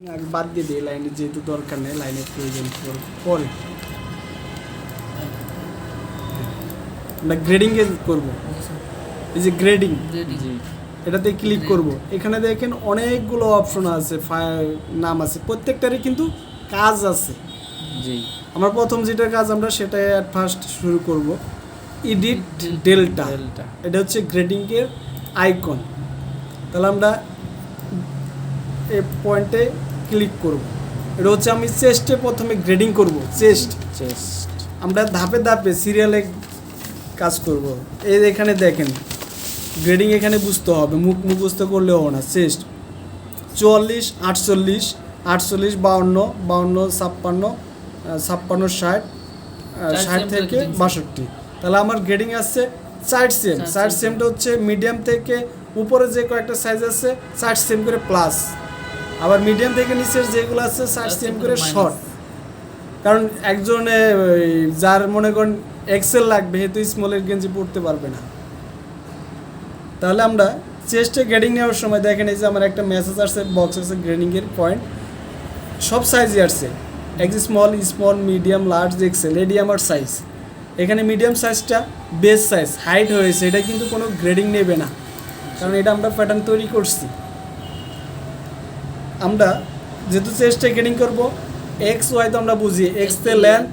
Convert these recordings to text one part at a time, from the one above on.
আগে বাদ দিয়ে দিই লাইনে, যেহেতু দরকার নেই, লাইনের প্রয়োজন পরে আমরা গ্রেডিংয়ে করবো। এই যে গ্রেডিং, এটাতে ক্লিক করব। এখানে দেখেন অনেকগুলো অপশন আছে, নাম আছে, প্রত্যেকটারই কিন্তু কাজ আছে। জি, আমার প্রথম যেটা কাজ আমরা সেটা অ্যাট ফার্স্ট শুরু করব। এডিট ডেল্টা, এটা হচ্ছে গ্রেডিংয়ের আইকন। তাহলে আমরা এই পয়েন্টে ক্লিক করব। এটা হচ্ছে আমি চেস্টে প্রথমে গ্রেডিং করব। চেস্ট আমরা ধাপে ধাপে সিরিয়ালে কাজ করব। এই এখানে দেখেন গ্রেডিং এখানে বুঝতে হবে, মুখস্থ করলেও না। চেস্ট 44, 48, 48, 52, 52, 56, 56, 60, 60 থেকে 62। তাহলে আমার গ্রেডিং আসছে 4 সেম। 4 সেমটা হচ্ছে মিডিয়াম থেকে উপরে যে কয়েকটা সাইজ আছে 4 সেম করে প্লাস, আবার মিডিয়াম থেকে নিচের যেগুলো আছে 4 সেম করে শর্ট। কারণ একজনে যার মনে করেন এক্সেল লাগবে, হেতু স্মলের গেঞ্জি পরতে পারবে না। তাহলে আমরা চেস্টে গ্রেডিং নেওয়ার সময় দেখেন এই যে আমার একটা মেসেজ আসছে, বক্স আছে, গ্রেডিংয়ের পয়েন্ট সব সাইজই আসছে, X small, small, medium, large, XL. এডি আমার সাইজ। এখানে মিডিয়াম সাইজটা বেস সাইজ, হাইট হয়েছে, এটা কিন্তু কোনো গ্রেডিং নেবে না, কারণ এটা আমরা প্যাটার্ন তৈরি করছি। আমরা যেহেতু চেস্টে গ্রেডিং করব, এক্স ওয়াই তো আমরা বুঝি, এক্সতে লেন্থ,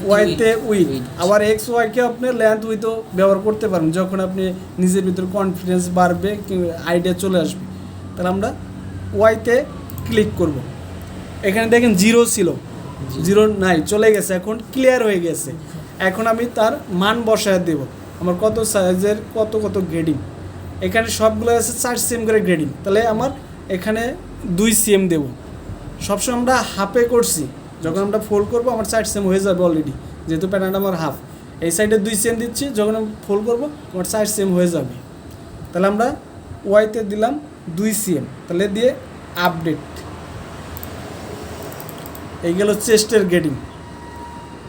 ওয়াইতে উইথ। আবার এক্স ওয়াইকে আপনি লেন্থ উইথও ব্যবহার করতে পারেন যখন আপনি নিজের ভিতর কনফিডেন্স বাড়বে, আইডিয়া চলে আসবে। তাহলে আমরা ওয়াইতে ক্লিক করব। এখানে দেখেন 0 ছিল, 0 নাই, চলে গেছে, এখন ক্লিয়ার হয়ে গেছে। এখন আমি তার মান বসায় দেব, আমার কত সাইজের কত কত গ্রেডিং। এখানে সবগুলো আছে 4 সেম করে গ্রেডিং, তাহলে আমার এখানে 2 সেম দেব। সবসময় আমরা হাফে করছি, যখন আমরা ফোল্ড করবো আমার 4 সেম হয়ে যাবে অলরেডি, যেহেতু প্যাটার্নটা আমার হাফ। এই সাইডে 2 সেম দিচ্ছি, যখন আমি ফোল্ড করবো আমার 4 সেম হয়ে যাবে। তাহলে আমরা ওয়াইতে দিলাম 2 সেম, তাহলে দিয়ে আপডেট। এই গেল চেস্টের গ্রেডিং।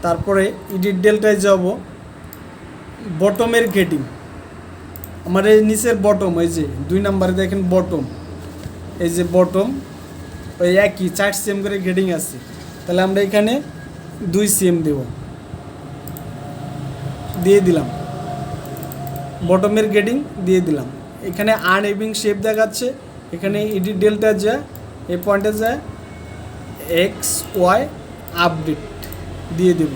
তারপরে এডিট ডেল্টায় যাব, বটমের গ্রেডিং। আমার এই নিচের বটম, এই যে 2 নাম্বারে দেখেন বটম, এই যে বটম ওই একই 4 সেম করে গ্রেডিং আছে। তাহলে আমরা এখানে 2 সেম দেব, দিয়ে দিলাম। বটমের গ্রেডিং দিয়ে দিলাম। এখানে আনএভিং শেপ দেখাচ্ছে, এখানে এডিট ডেল্টা যায়, এই পয়েন্টে যায় এক্স ওয়াই আপডেট দিয়ে দেব।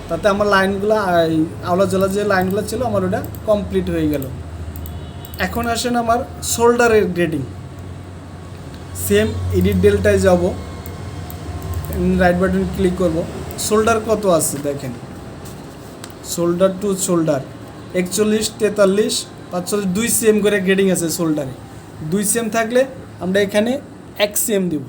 তাতে আমার লাইনগুলো আওলা জলা যে লাইনগুলো ছিল আমার ওটা কমপ্লিট হয়ে গেল। এখন আসেন আমার শোল্ডারের গ্রেডিং। সেম এডিট ডেল্টায় যাব, রাইট বাটন ক্লিক করব। শোল্ডার কত আছে দেখেন, শোল্ডার টু শোল্ডার 41, 43, 45, 2 সেম করে গ্রেডিং আছে শোল্ডারে। 2 সেম থাকলে আমরা এখানে 1 সেম দেব।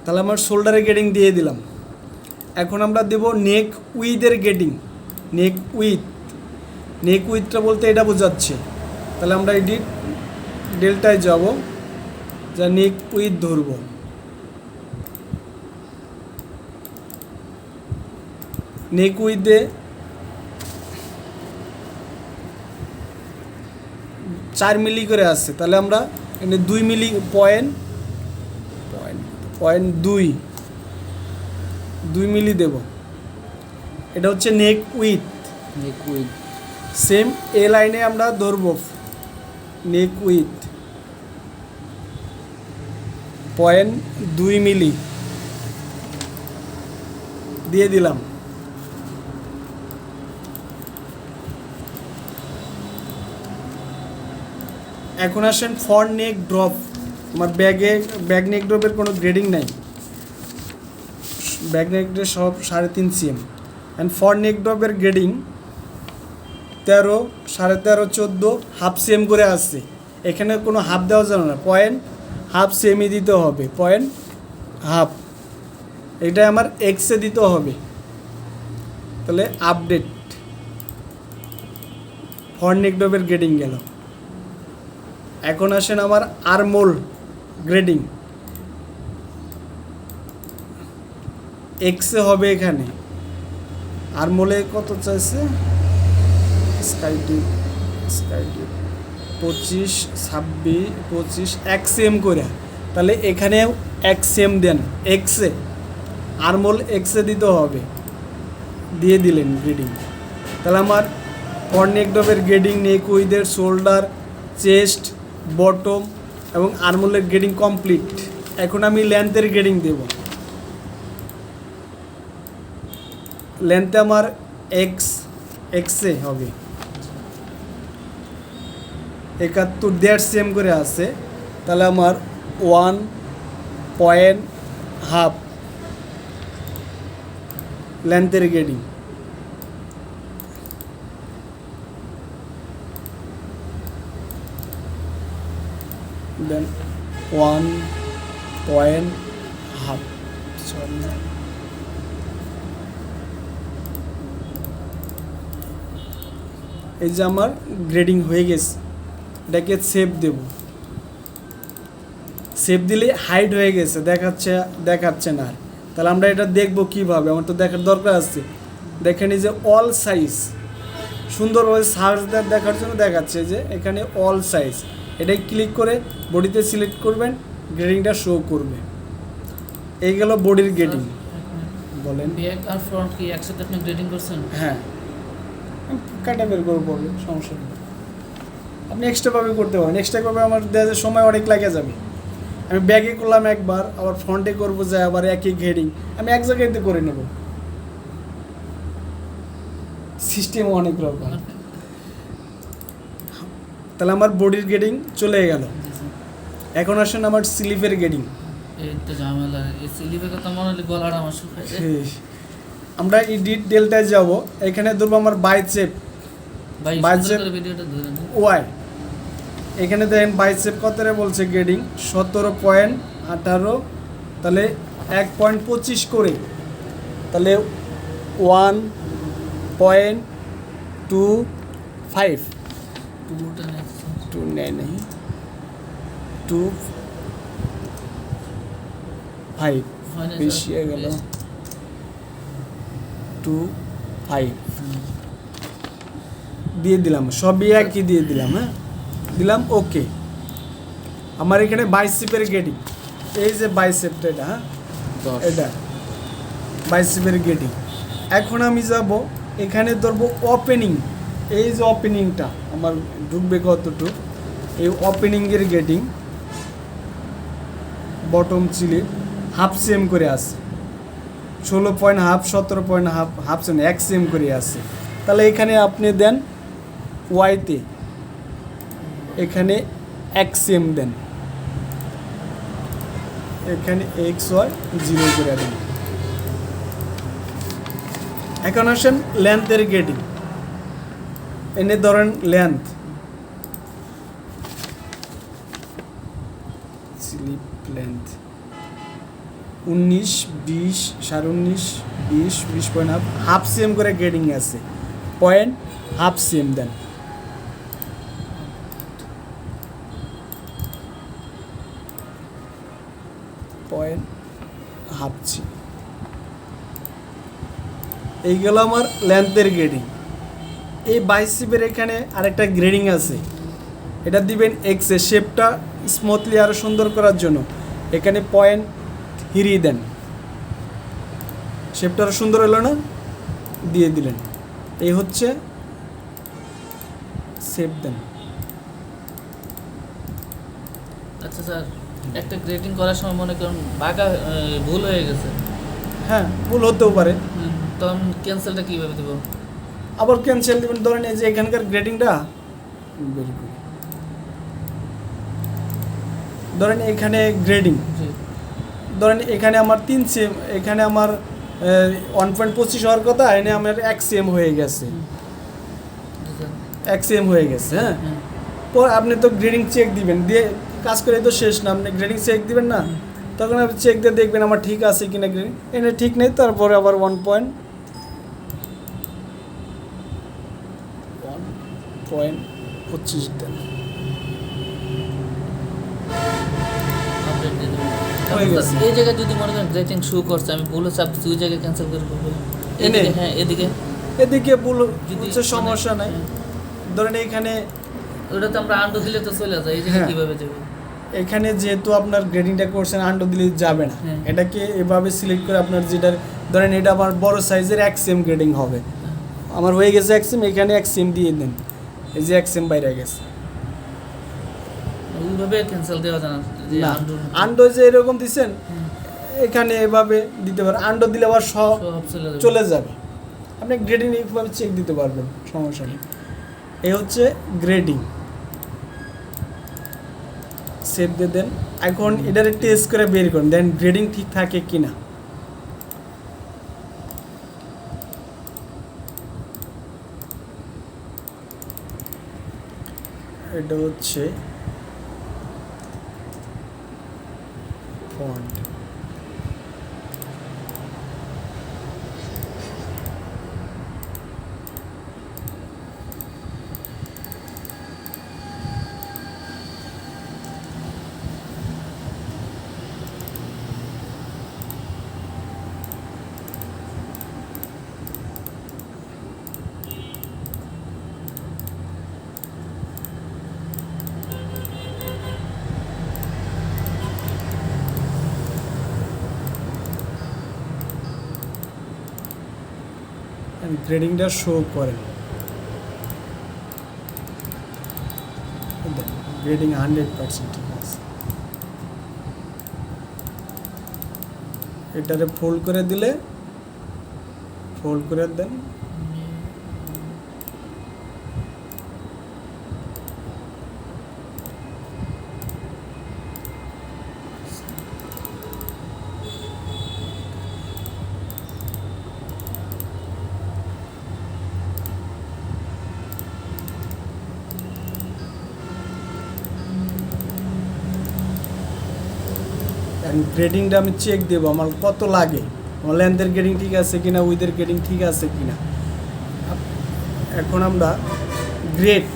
তাহলে আমার শোল্ডারে গ্রেডিং দিয়ে দিলাম। এখন আমরা দেব নেক উইথের গ্রেডিং। নেক উইথ, নেক উইথটা বলতে এটা বোঝাচ্ছে। তাহলে আমরা এডিট ডেল্টায় যাব, যা নেক উইথ ধরব। নেক উইথে 4 মিলি করে আসছে, তাহলে আমরা এখানে 2 মিলি পয়েন্ট 2 মিলি দেব। এটা হচ্ছে নেক উইথ। সেম এ লাইনে আমরা ধরব, নেক উইথ 0.2 মিলি দিয়ে দিলাম। এখন আসেন ফ্রন্ট নেক ড্রপ। আমার ব্যাক নেক ড্রপের কোনো গ্রেডিং নাই, ব্যাক নেক ড্রপ সব 3.5 সেম। অ্যান্ড ফ্রন্ট নেক ড্রপের গ্রেডিং 13, 13.5, 14 হাফ সেম করে আসছে। এখানে কোনো হাফ দেওয়া যাবে না, পয়েন্ট হাফ সেমই দিতে হবে, পয়েন্ট হাফ। এটা আমার এক্সে দিতে হবে। তাহলে আপডেট, ফ্রন্ট নেক ড্রপের গ্রেডিং গেল। এখন আসেন আমার আর্মহোল গ্রেডিং। এক্সে হবে এখানে, আর মোলে কত চাইছে, স্কাই ডিপ 25 26 25 এক্সএম করে, তাহলে এখানেও এক্সএম দেন এক্সে, আর মোল এক্সে দিতে হবে, দিয়ে দিলেন গ্রেডিং। তাহলে আমার ফ্রন্ট নেক ড্রপের গ্রেডিং, নেক উইথের, শোল্ডার, চেস্ট, বটম এবং আর্মোলের গ্রেডিং কমপ্লিট। এখন আমি লেন্থের গ্রেডিং দেব। লেন্থে আমার এক্সে হবে 71 দেড় সেম করে আছে, তাহলে আমার 1.5 লেন্থের গ্রেডিং। দেন 1.5 সরি, এই যে আমার গ্রেডিং হয়ে গেছে, এটাকে সেভ দেব। সেভ দিলে হাইড হয়ে গেছে, দেখাচ্ছে না। তাহলে আমরা এটা দেখব কিভাবে, আমার তো দেখার দরকার আছে। দেখেন এই যে অল সাইজ, সুন্দরভাবে সার্চ দেখার জন্য দেখাচ্ছে যে এখানে অল সাইজ, এটাই ক্লিক করে বডিতে সিলেক্ট করবেন, গ্রেডিংটা শো করবে। এই গেল বডির গ্রেডিং। বলেন, ব্যাক আর ফ্রন্ট কি একসাথে আপনি গ্রেডিং করছেন? হ্যাঁ, কাটা বের করে পড়বে, সমস্যা নেই। আপনি এক্সট্রাভাবে করতে পারেন, এক্সট্রাভাবে আমার দেখা যায় সময় অনেক লাগে যাবে। আমি ব্যাগে করলাম একবার, আবার ফ্রন্টে করবো, যায় আবার একই গ্রেডিং আমি এক জায়গাতে করে নেব, সিস্টেম অনেক রকম। তাহলে আমার বডির গ্রেডিং চলে গেল। এখন আসেন আমার স্লিভের গ্রেডিং। এই তো ঝামেলা, এই স্লিভের কথা মনে হলে গলাটা আমার শুকায় যায়। আমরা এডিট ডেল্টায় যাব, এখানে ধরবো আমার বাইসেপ বাইসেপ ভিডিওটা ধরে নেন। ওয়াই, এখানে দেখেন বাইসেপ কতরে বলছে গ্রেডিং 17.18, তাহলে 1.25 করে, তাহলে 1.25 টুটা নেই 2 नहीं 2.5 বেশি হয়ে গেল 2.5 দিয়ে দিলাম, সবই একই দিয়ে দিলাম। হ্যাঁ, দিলাম ওকে। আমার এখানে বাইসেপের গ্রেডিং, এই যে বাইসেপটা, এটা হ্যাঁ এটা বাইসেপের গ্রেডিং। এখন আমি যাব এখানে ধরবো ওপেনিং, এই যে ওপেনিংটা আমার ঢুকবে কতটুকু, এই ওপেনিংয়ের গ্রেডিং বটম চিলি হাফ সেম করে আছে, 16.5 17.5 হাফ সেম 1 সেম করে আছে। তাহলে এখানে আপনি দেন ওয়াইতে, এখানে 1 সেম দেন, এখানে এক্স ওয়াই 0 করে দেন। এখন আসেন লেন্থের গ্রেডিং, এনে ধরেন length, slip length 19 20 19.5 20 20.5 half same করে গ্রেডিং আছে, পয়েন্ট হাফ সেম দেন। পয়েন্ট হাফ সেম, এইগুলো আমার লেন্থের গ্রেডিং। এই বাইসেপের এখানে আরেকটা গ্রেডিং আছে, এটা দিবেন এক্সে, শেপটা স্মুথলি আরও সুন্দর করার জন্য এখানে পয়েন্ট হিরিয়ে দেন, শেপটা আরও সুন্দর হলো না, দিয়ে দিলেন। এই হচ্ছে শেপ দেন। আচ্ছা স্যার, একটা গ্রেডিং করার সময় মনে করুন বাঁকা ভুল হয়ে গেছে, হ্যাঁ ভুল হতেও পারে, তখন ক্যান্সেলটা কীভাবে দেবো? আবার ক্যান্সেল দেবেন। ধরেন এই যে এখানকার গ্রেডিংটা বের করি, ধরেন এখানে গ্রেডিং, ধরেন এখানে আমার 3 সেম, এখানে আমার 1.25 হওয়ার কথা, এনে আমার 1 সেম হয়ে গেছে, 1 সেম হয়ে গেছে। হ্যাঁ, পর আপনি তো গ্রেডিং চেক দিবেন, দিয়ে কাজ করে তো শেষ না, আপনি গ্রেডিং চেক দিবেন না, তখন আপনি চেক দিয়ে দেখবেন আমার ঠিক আছে কিনা গ্রেডিং, এনে ঠিক নেই, তারপরে আবার 1.25 দেন। আপডেট দিয়ে দেবো। হয়ে গেছে। এই জায়গায় যদি মনে করেন গ্রেটিং শো করছে, আমি ভুলে চাপ দিচ্ছি, ওই জায়গায় ক্যান্সেল করে করবো। এদিকে, হ্যাঁ এদিকে এদিকে ভুল যদি হচ্ছে সমস্যা নাই। ধরেন এখানে ওটা তো আমরা আন্ডু দিলে তো চলে যায়, এই জায়গায় হ্যাঁ। কিভাবে যাবে? এখানে যেহেতু আপনার গ্রেডিংটা করছেন আন্ডো দিলে যাবে না, হ্যাঁ। এটাকে এভাবে সিলেক্ট করে আপনার যেটার ধরেন এটা আমার বড় সাইজের এক্সএম গ্রেডিং হবে, আমার হয়ে গেছে এক্সএম, এখানে এক্সএম দিয়ে দেন, এই যে এক্সএম বাইরে গেছে। ওইভাবে ক্যান্সেল দেওয়া যায় না যে না আন্ডু আন্ডো যে এরকম দিছেন এখানে এভাবে দিতে পারেন, আন্ডো দিলে আবার সব সব চলে যাবে। চলে যাবে। আপনি গ্রেডিং এইভাবে চেক দিতে পারবেন, সমস্যা নেই। এই হচ্ছে গ্রেডিং, সেভ দিয়ে দেন। এখন এটারে টেস্ট করে বের করুন, দেন গ্রেডিং ঠিক থাকে কিনা। এটা হচ্ছে ফন্ট, গ্রেডিংটা শো করেন, গ্রেডিং 100% ঠিক আছে। এটারে ফোল্ড করে দিলে, ফোল্ড করে দেন, গ্রেডিংটা আমি চেক দেবো আমার কত লাগে, আমার লেন্থের গ্রেডিং ঠিক আছে কিনা, উইথের গ্রেডিং ঠিক আছে কিনা। এখন আমরা গ্রেড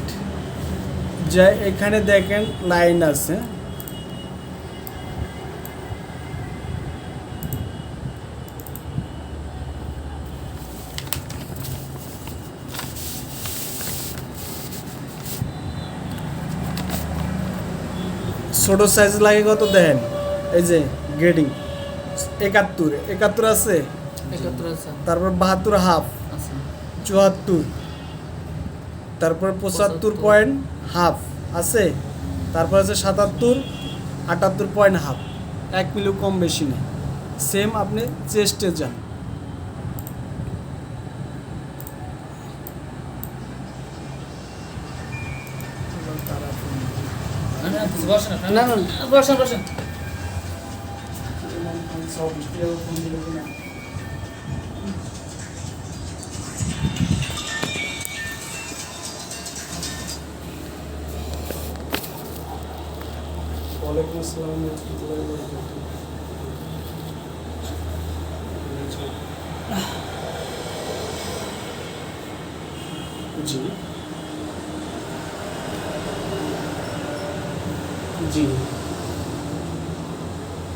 যা এখানে দেখেন লাইন আছে, ছোট সাইজ লাগে কত দেখেন, এই যে গ্রেডিং 71 আছে, 71 আছে, তারপর 72 হাফ, আছে 74, তারপর 75 পয়েন্ট হাফ আছে, তারপর আছে 77, 78 পয়েন্ট হাফ, 1 মিলি কম বেশি নেই। সেম আপনি চেস্টে যান, বসেন না, না। বসেন বসেন। ওয়ালাইকুম আসসালাম। জি জি,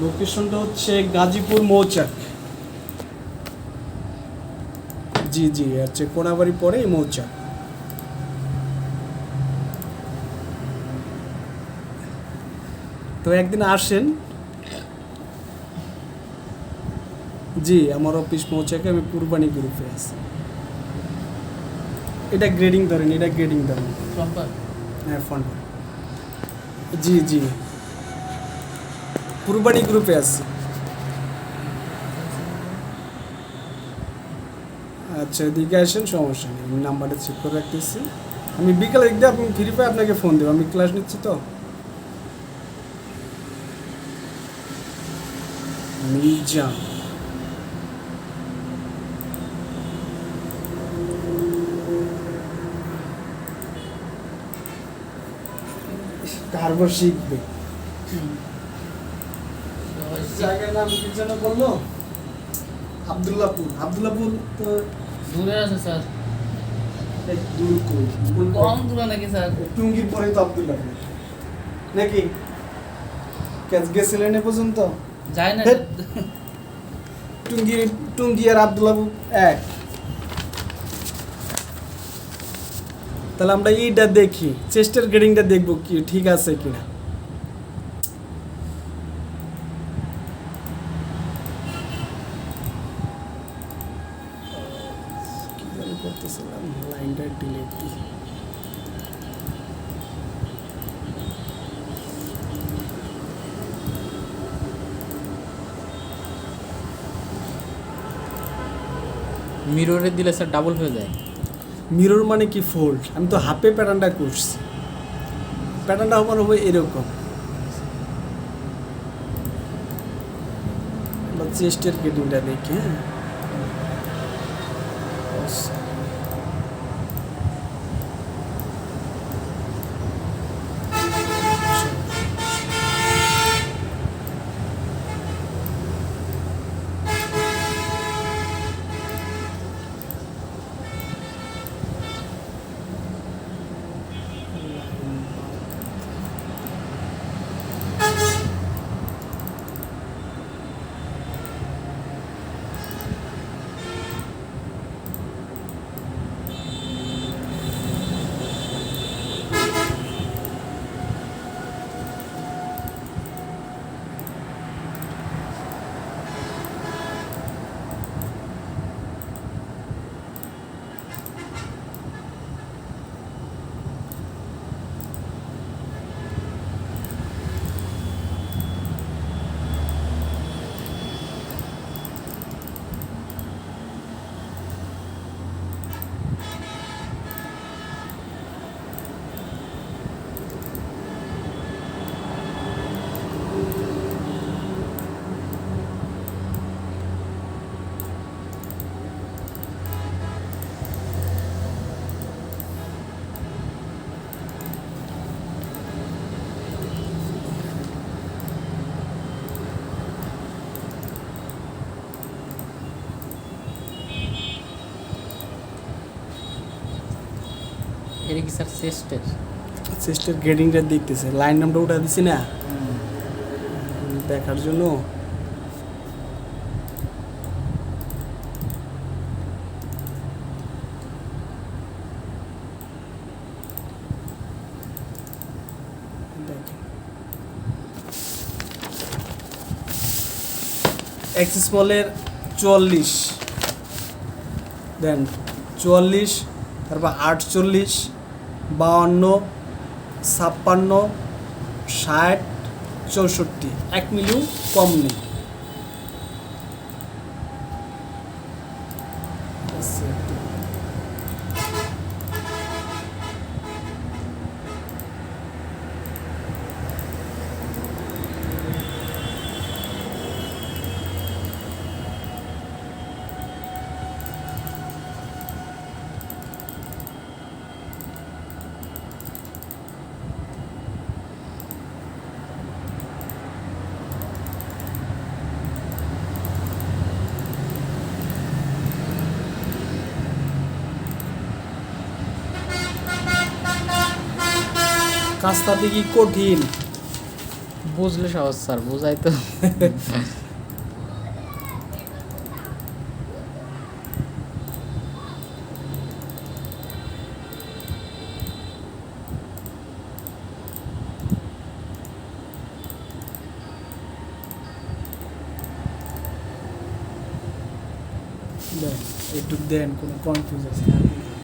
লোকেশনটা হচ্ছে গাজীপুর মৌচাক। জি জি, হচ্ছে কোনাবাড়ি পরে এই মৌচাক। তো একদিন আসেন। জি, আমার অফিস মৌচাকে, আমি কুরবানি গ্রুপে আছি। এটা গ্রেডিং ধরেন, এটা গ্রেডিং ধরেন, প্রপার হ্যাঁ ফন্ট। জি জি, কুরবানি গ্রুপে আছি। আচ্ছা এদিকে আসেন, সমস্যা নেই, আমি নাম্বারটা চেক করে রাখতেছি। আমি বিকালে একদিন আপনি ফ্রি পাই আপনাকে ফোন দেবো, আমি ক্লাস নিচ্ছি তো। মির্জা, কারবার শিখবে। জায়গার নাম কি যেন বললো? আব্দুল্লাহপুর। আব্দুল্লাহপুর তো দূরে আছে স্যার, এক দূর কই, কম দূরে নাকি স্যার? টুঙ্গির পরে তো আব্দুল্লাহপুর নাকি? গেছিলেন এ পর্যন্ত? যায় না হেৎ। টুঙ্গি আর আব্দুল বাবু এক। তাহলে আমরা এইটা দেখি, চেস্টের গ্রেডিংটা দেখবো কি ঠিক আছে কিনা। কি জানি করতেছিলাম, লাইনটা ডিলিট দিই। মিররে দিলে স্যার ডাবল হয়ে যায়। মিরর মানে কি ফোল্ড, আমি তো হাফে প্যাটার্নটা করছি, প্যাটার্নটা আমার হবে এরকম। চেস্টের গ্রেডিংটা দেখি। হ্যাঁ, এটা কি স্যার চেস্টের? চেস্টের গ্রেডিংটা দেখতেছে, লাইন নামটা উঠা দিছি না দেখার জন্য। এক্স স্মলের 44, দেন 44, তারপর 48, 52, 56, 60, 64, 1 মিলিও কম নেই। কাজটা দেখি কঠিন, বুঝলে সহজ স্যার, বোঝাই তো। দেন একটু দেন, কোনো কনফিউজ আছে